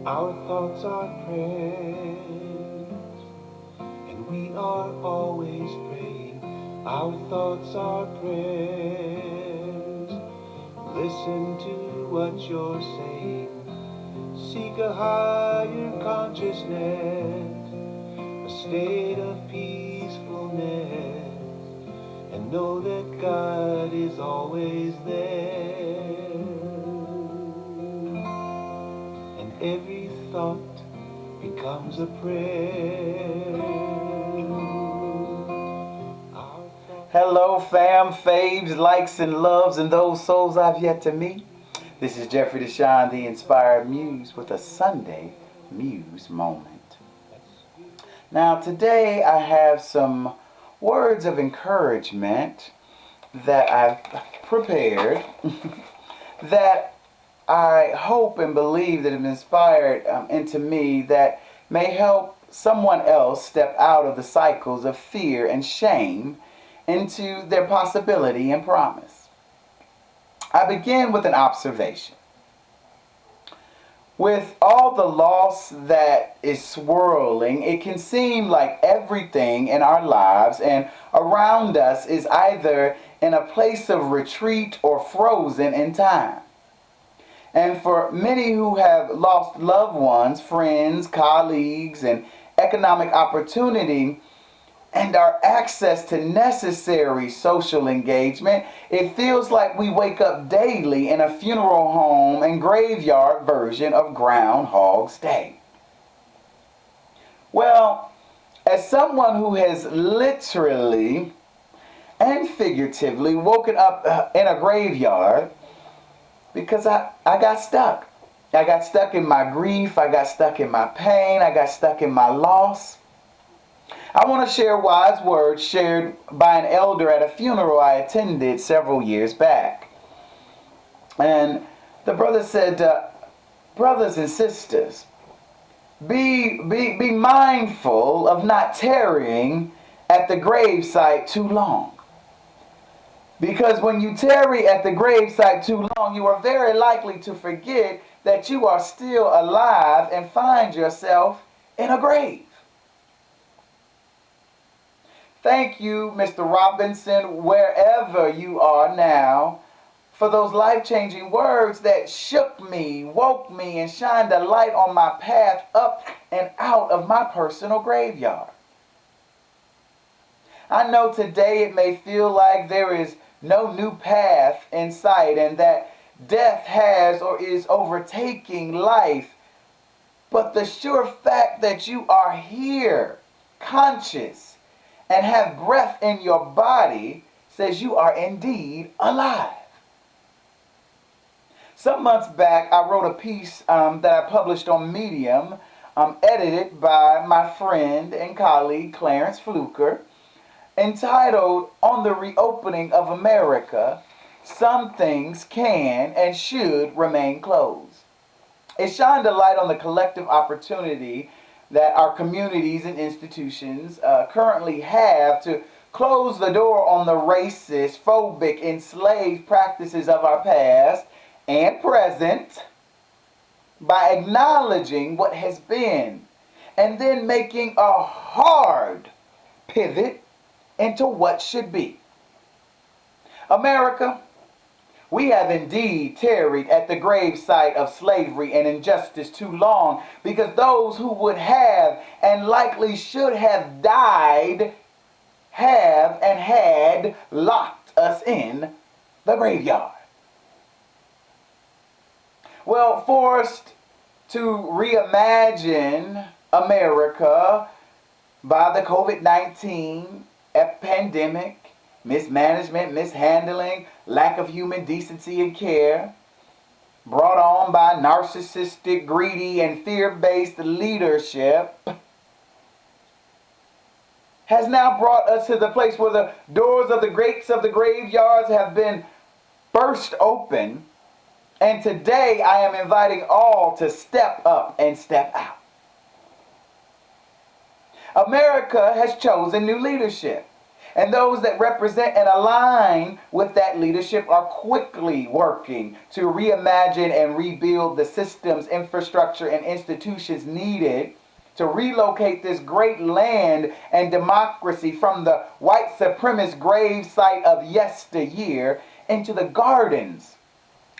Our thoughts are prayers, and we are always praying. Our thoughts are prayers. Listen to what you're saying. Seek a higher consciousness, a state of peacefulness, and know that God is always there. And every thought becomes a prayer. Hello, fam, faves, likes, and loves, and those souls I've yet to meet. This is Jeffrey DeShawn, the Inspired Muse, with a Sunday Muse moment. Now, today I have some words of encouragement that I've prepared that I hope and believe that have inspired into me that may help someone else step out of the cycles of fear and shame into their possibility and promise. I begin with an observation. With all the loss that is swirling, it can seem like everything in our lives and around us is either in a place of retreat or frozen in time. And for many who have lost loved ones, friends, colleagues, and economic opportunity, and our access to necessary social engagement, it feels like we wake up daily in a funeral home and graveyard version of Groundhog's Day. Well, as someone who has literally and figuratively woken up in a graveyard, because I got stuck. I got stuck in my grief, I got stuck in my pain, I got stuck in my loss. I want to share wise words shared by an elder at a funeral I attended several years back. And the brother said, brothers and sisters, be mindful of not tarrying at the gravesite too long. Because when you tarry at the gravesite too long, you are very likely to forget that you are still alive and find yourself in a grave. Thank you, Mr. Robinson, wherever you are now, for those life-changing words that shook me, woke me, and shined a light on my path up and out of my personal graveyard. I know today it may feel like there is no new path in sight and that death has or is overtaking life, but the sure fact that you are here, conscious, and have breath in your body says you are indeed alive. Some months back, I wrote a piece that I published on Medium, edited by my friend and colleague Clarence Fluker, entitled "On the Reopening of America, Some Things Can and Should Remain Closed." It shined a light on the collective opportunity that our communities and institutions currently have to close the door on the racist, phobic, enslaved practices of our past and present by acknowledging what has been and then making a hard pivot into what should be. America, we have indeed tarried at the gravesite of slavery and injustice too long, because those who would have and likely should have died have and had locked us in the graveyard. Well, forced to reimagine America by the COVID-19 pandemic, mismanagement, mishandling, lack of human decency and care, brought on by narcissistic, greedy, and fear-based leadership, has now brought us to the place where the doors of the gates of the graveyards have been burst open, and today I am inviting all to step up and step out. America has chosen new leadership. And those that represent and align with that leadership are quickly working to reimagine and rebuild the systems, infrastructure, and institutions needed to relocate this great land and democracy from the white supremacist gravesite of yesteryear into the gardens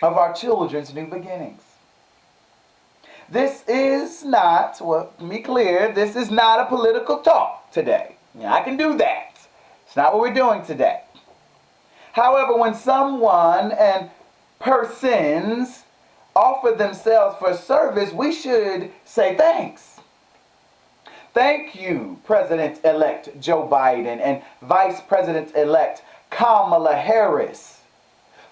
of our children's new beginnings. This is not, well, to be clear, this is not a political talk today. I can do that. It's not what we're doing today. However, when someone and persons offer themselves for service, we should say thanks. Thank you, President-elect Joe Biden and Vice President-elect Kamala Harris,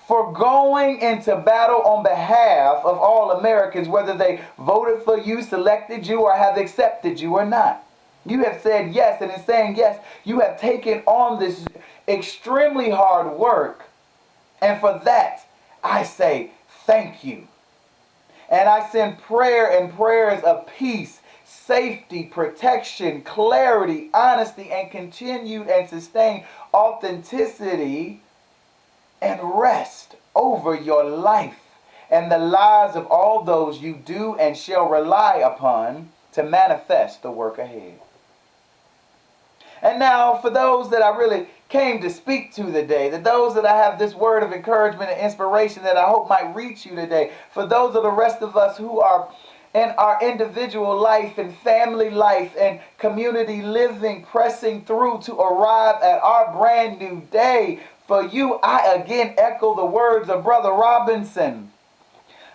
for going into battle on behalf of all Americans, whether they voted for you, selected you, or have accepted you or not. You have said yes, and in saying yes, you have taken on this extremely hard work. And for that, I say thank you. And I send prayer and prayers of peace, safety, protection, clarity, honesty, and continued and sustained authenticity and rest over your life and the lives of all those you do and shall rely upon to manifest the work ahead. And now, for those that I really came to speak to today, that those that I have this word of encouragement and inspiration that I hope might reach you today, for those of the rest of us who are in our individual life and family life and community living, pressing through to arrive at our brand new day, for you, I again echo the words of Brother Robinson.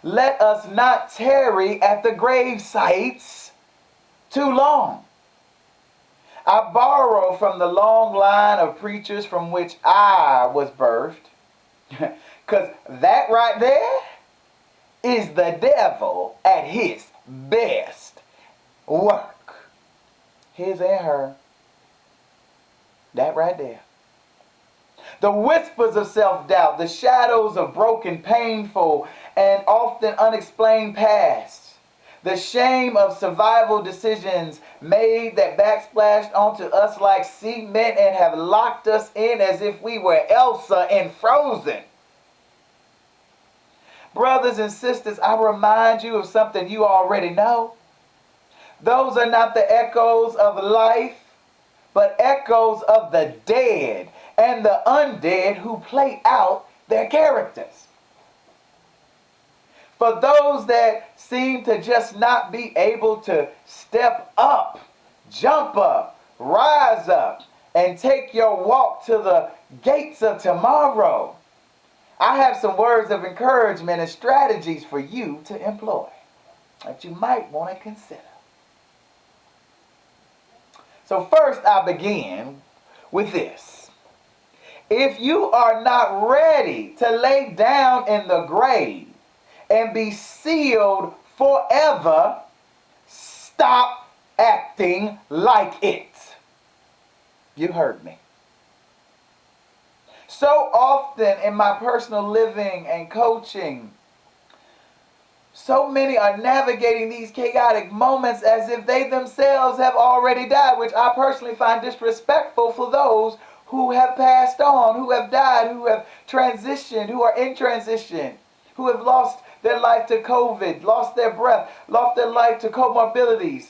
Let us not tarry at the grave sites too long. I borrow from the long line of preachers from which I was birthed, because that right there is the devil at his best work. His and her. That right there. The whispers of self-doubt, the shadows of broken, painful, and often unexplained past. The shame of survival decisions made that backsplashed onto us like cement and have locked us in as if we were Elsa in Frozen. Brothers and sisters, I remind you of something you already know. Those are not the echoes of life, but echoes of the dead and the undead who play out their characters. For those that seem to just not be able to step up, jump up, rise up, and take your walk to the gates of tomorrow, I have some words of encouragement and strategies for you to employ that you might want to consider. So first, I begin with this. If you are not ready to lay down in the grave and be sealed forever, stop acting like it. You heard me. So often in my personal living and coaching, so many are navigating these chaotic moments as if they themselves have already died, which I personally find disrespectful for those who have passed on, who have died, who have transitioned, who are in transition, who have lost their life to COVID, lost their breath, lost their life to comorbidities,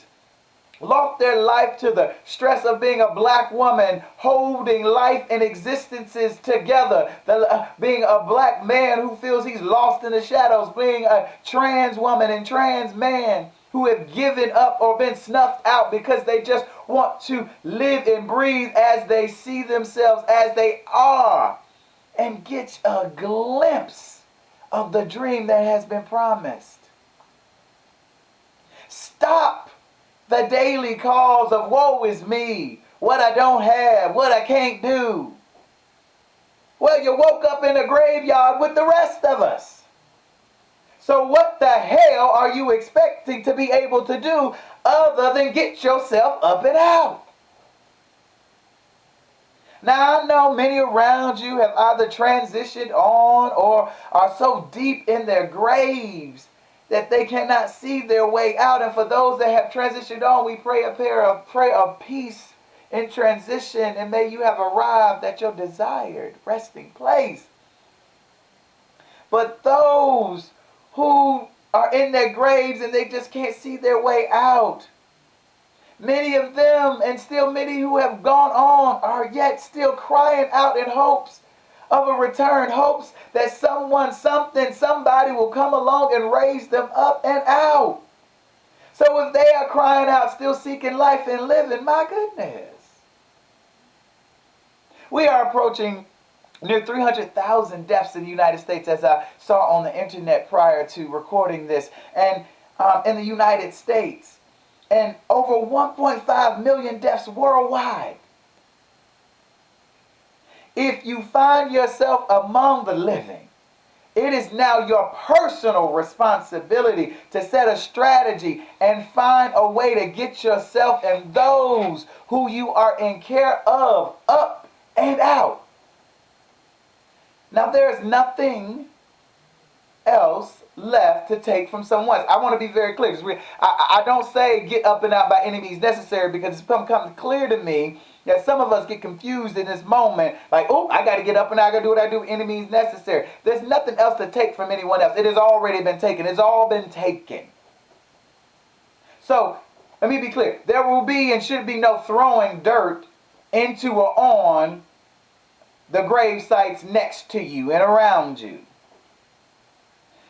lost their life to the stress of being a black woman, holding life and existences together, being a black man who feels he's lost in the shadows, being a trans woman and trans man who have given up or been snuffed out because they just want to live and breathe as they see themselves, as they are, and get a glimpse of the dream that has been promised. Stop the daily calls of woe is me, what I don't have, what I can't do. Well, you woke up in a graveyard with the rest of us. So what the hell are you expecting to be able to do other than get yourself up and out? Now, I know many around you have either transitioned on or are so deep in their graves that they cannot see their way out. And for those that have transitioned on, we pray a prayer of peace in transition, and may you have arrived at your desired resting place. But those who are in their graves and they just can't see their way out, many of them, and still many who have gone on, are yet still crying out in hopes of a return, hopes that someone, something, somebody will come along and raise them up and out. So if they are crying out, still seeking life and living, my goodness. We are approaching near 300,000 deaths in the United States, as I saw on the internet prior to recording this, and in the United States, and over 1.5 million deaths worldwide. If you find yourself among the living, it is now your personal responsibility to set a strategy and find a way to get yourself and those who you are in care of up and out. Now, there is nothing else left to take from someone else. I want to be very clear. I don't say get up and out by any means necessary, because it's become clear to me that some of us get confused in this moment. Like, oh, I got to get up and I got to do what I do, any means necessary. There's nothing else to take from anyone else. It has already been taken. It's all been taken. So, let me be clear. There will be and should be no throwing dirt into or on the grave sites next to you and around you.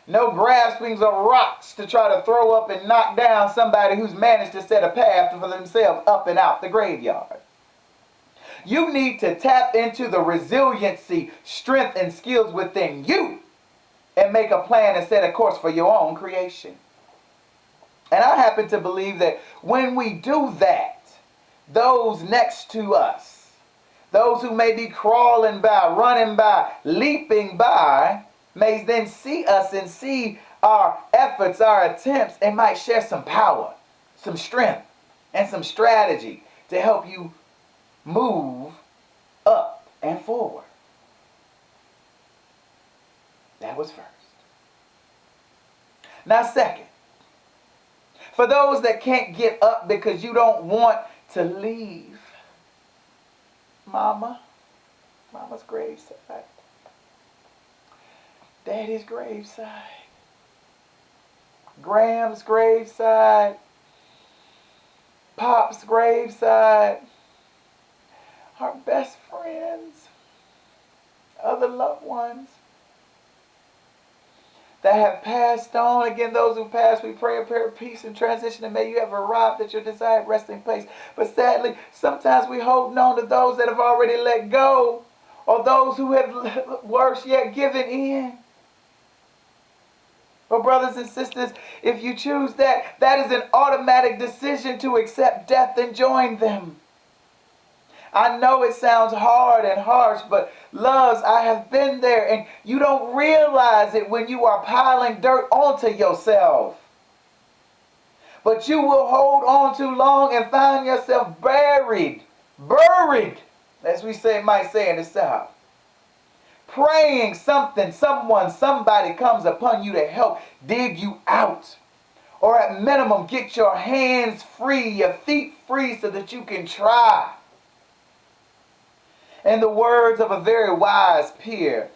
No graspings of rocks to try to throw up and knock down somebody who's managed to set a path for themselves up and out the graveyard. You need to tap into the resiliency, strength, and skills within you and make a plan and set a course for your own creation. And I happen to believe that when we do that, those next to us, those who may be crawling by, running by, leaping by, may then see us and see our efforts, our attempts, and might share some power, some strength, and some strategy to help you move up and forward. That was first. Now, second, for those that can't get up because you don't want to leave Mama's gravesite, Daddy's gravesite, Graham's gravesite, Pop's gravesite, our best friends, other loved ones that have passed on. Again, those who passed, we pray a prayer of peace and transition, and may you have arrived at your desired resting place. But sadly, sometimes we hold on to those that have already let go, or those who have, worse yet, given in. But brothers and sisters, if you choose that, that is an automatic decision to accept death and join them. I know it sounds hard and harsh, but loves, I have been there, and you don't realize it when you are piling dirt onto yourself. But you will hold on too long and find yourself buried, as we might say in the South. Praying something, someone, somebody comes upon you to help dig you out. Or at minimum, get your hands free, your feet free, so that you can try. In the words of a very wise peer,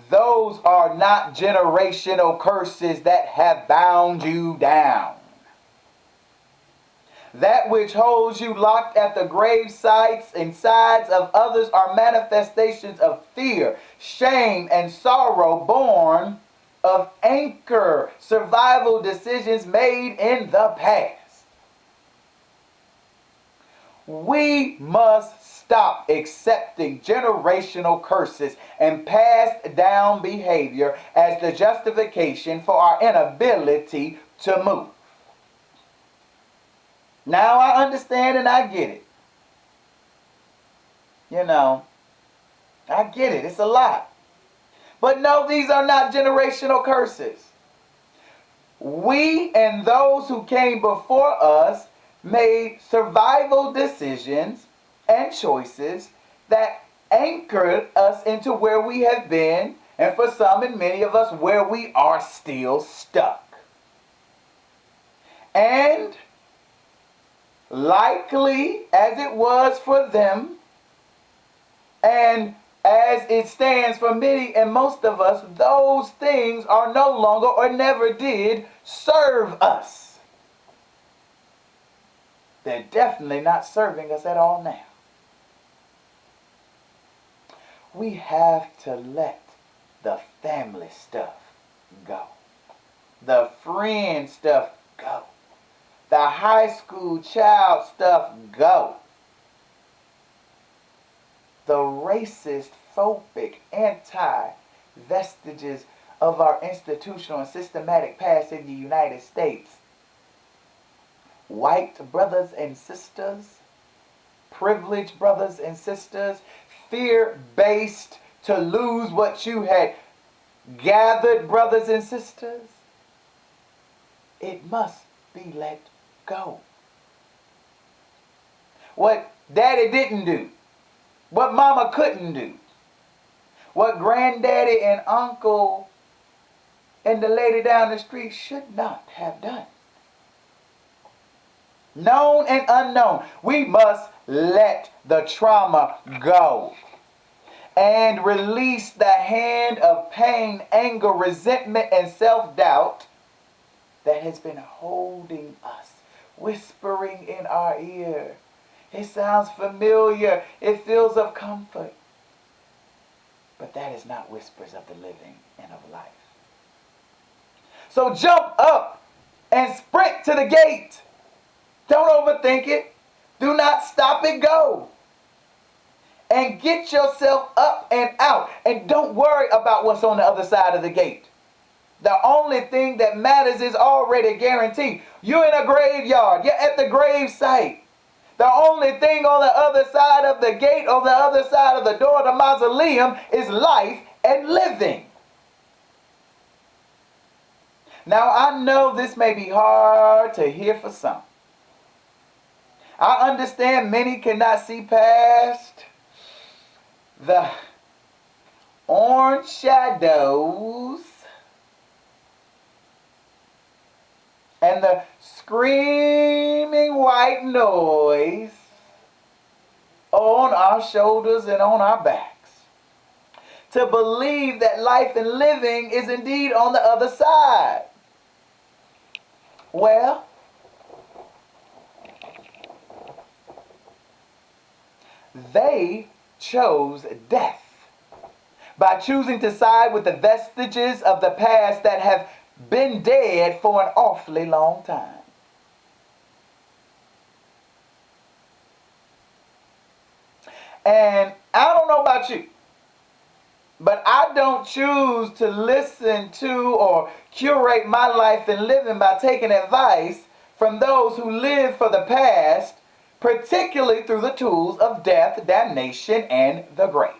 those are not generational curses that have bound you down. That which holds you locked at the grave sites and sides of others are manifestations of fear, shame, and sorrow born of anchor survival decisions made in the past. We must stop accepting generational curses and passed down behavior as the justification for our inability to move. Now I understand and I get it. I get it. It's a lot. But no, these are not generational curses. We and those who came before us made survival decisions and choices that anchored us into where we have been, and for some and many of us, where we are still stuck. And likely as it was for them, and as it stands for many and most of us, those things are no longer or never did serve us. They're definitely not serving us at all now. We have to let the family stuff go. The friend stuff go. The high school child stuff go. The racist, phobic, anti-vestiges of our institutional and systematic past in the United States. White brothers and sisters, privileged brothers and sisters, fear-based to lose what you had gathered, brothers and sisters. It must be let go. What daddy didn't do, what mama couldn't do, what granddaddy and uncle and the lady down the street should not have done. Known and unknown, we must let the trauma go and release the hand of pain, anger, resentment, and self-doubt that has been holding us, whispering in our ear. It sounds familiar. It feels of comfort. But that is not whispers of the living and of life. So jump up and sprint to the gate. Don't overthink it. Do not stop it. Go. And get yourself up and out. And don't worry about what's on the other side of the gate. The only thing that matters is already guaranteed. You're in a graveyard. You're at the gravesite. The only thing on the other side of the gate, on the other side of the door of the mausoleum, is life and living. Now, I know this may be hard to hear for some. I understand many cannot see past the orange shadows and the screaming white noise on our shoulders and on our backs, to believe that life and living is indeed on the other side. Well, they chose death by choosing to side with the vestiges of the past that have been dead for an awfully long time. And I don't know about you, but I don't choose to listen to or curate my life and living by taking advice from those who live for the past, particularly through the tools of death, damnation, and the grave.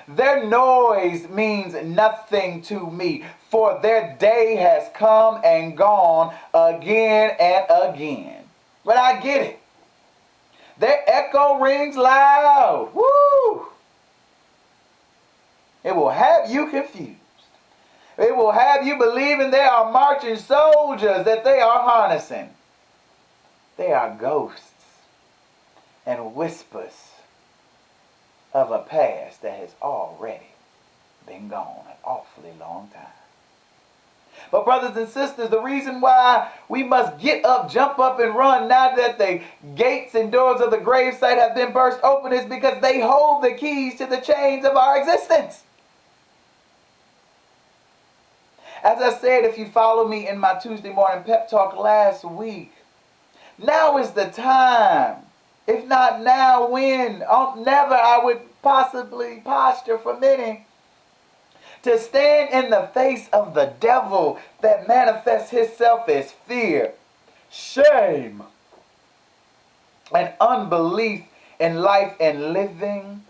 Their noise means nothing to me, for their day has come and gone again and again. But I get it. Their echo rings loud. Woo! It will have you confused. It will have you believing they are marching soldiers that they are harnessing. They are ghosts and whispers of a past that has already been gone an awfully long time. But brothers and sisters, the reason why we must get up, jump up, and run now that the gates and doors of the gravesite have been burst open is because they hold the keys to the chains of our existence. As I said, if you follow me in my Tuesday morning pep talk last week, now is the time. If not now, when? Never, I would possibly posture for many. To stand in the face of the devil that manifests himself as fear, shame, and unbelief in life and living,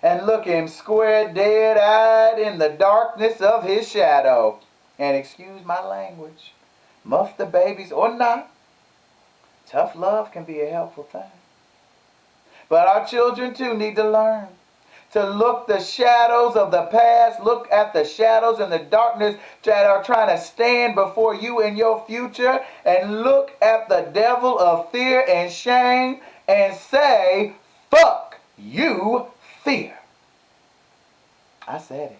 and look him square dead-eyed in the darkness of his shadow. And excuse my language, muff the babies or not, tough love can be a helpful thing. But our children too need to learn to look the shadows of the past, look at the shadows and the darkness that are trying to stand before you in your future, and look at the devil of fear and shame and say, fuck you, fear. I said it,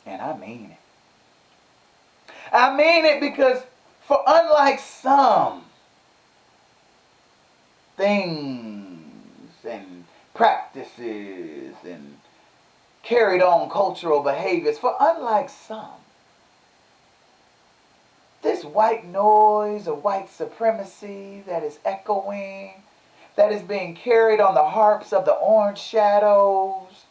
and I mean it. I mean it because for unlike some things and practices and carried on cultural behaviors, for unlike some, this white noise of white supremacy that is echoing, that is being carried on the harps of the orange shadows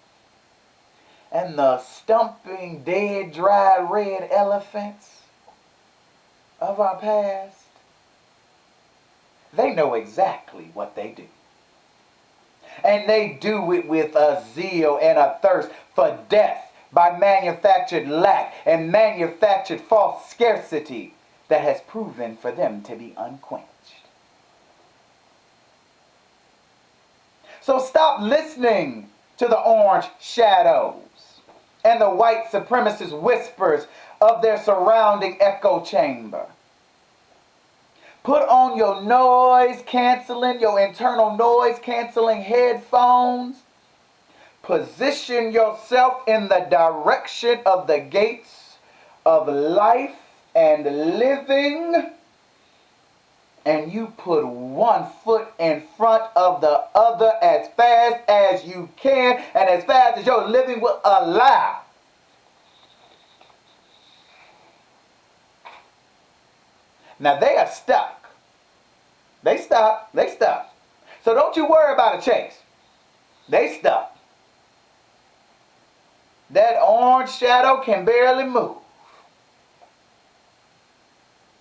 and the stumping, dead, dry red elephants of our past, they know exactly what they do. And they do it with a zeal and a thirst for death by manufactured lack and manufactured false scarcity that has proven for them to be unquenched. So stop listening to the orange shadows and the white supremacist whispers of their surrounding echo chamber. Put on your your internal noise canceling headphones. Position yourself in the direction of the gates of life and living. And you put one foot in front of the other as fast as you can and as fast as your living will allow. Now they are stuck. They stop. So don't you worry about a chase. They stop. That orange shadow can barely move.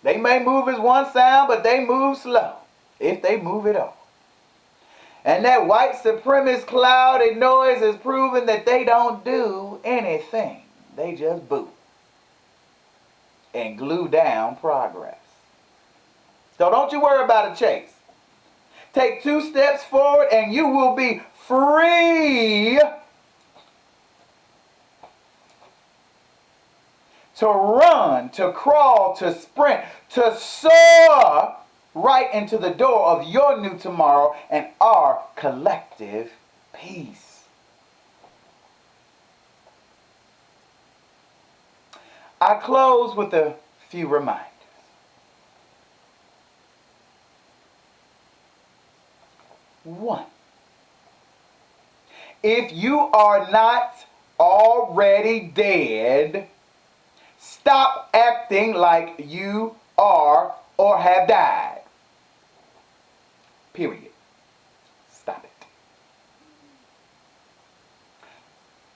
They may move as one sound, but they move slow, if they move at all. And that white supremacist cloud and noise has proven that they don't do anything. They just boo and glue down progress. So don't you worry about a chase. Take 2 steps forward and you will be free to run, to crawl, to sprint, to soar right into the door of your new tomorrow and our collective peace. I close with a few reminders. 1, if you are not already dead, stop acting like you are or have died. Period. Stop it.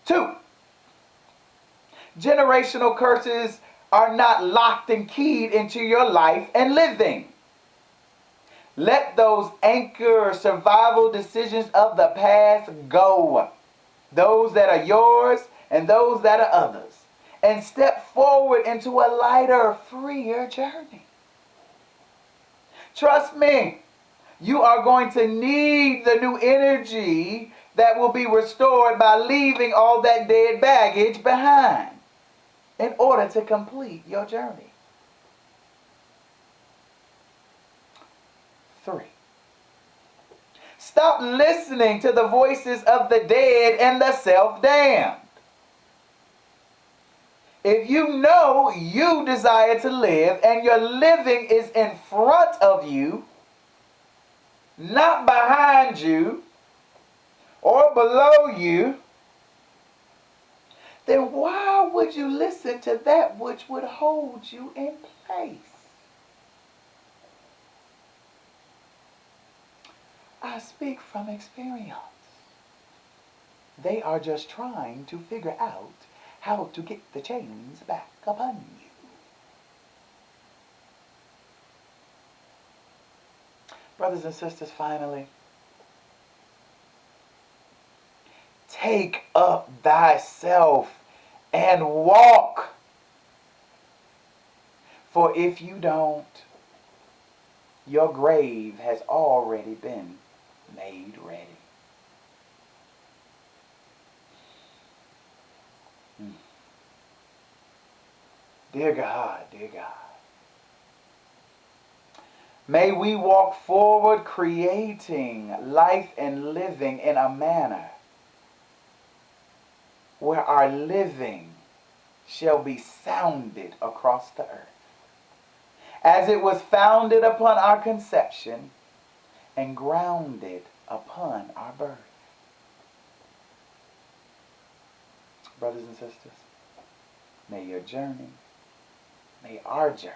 2, generational curses are not locked and keyed into your life and living. Let those anchor survival decisions of the past go. Those that are yours and those that are others. And step forward into a lighter, freer journey. Trust me, you are going to need the new energy that will be restored by leaving all that dead baggage behind in order to complete your journey. 3, stop listening to the voices of the dead and the self-damned. If you know you desire to live and your living is in front of you, not behind you or below you, then why would you listen to that which would hold you in place? I speak from experience. They are just trying to figure out how to get the chains back upon you. Brothers and sisters, finally, take up thyself and walk. For if you don't, your grave has already been made ready. Dear God, dear God. May we walk forward creating life and living in a manner where our living shall be sounded across the earth, as it was founded upon our conception and grounded upon our birth. Brothers and sisters, may your journey, may our journey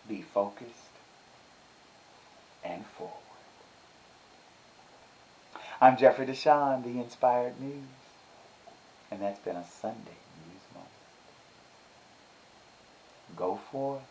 be focused and forward. I'm Jeffrey DeShawn, the Inspired Muse, and that's been a Sunday Muse Moment. Go forth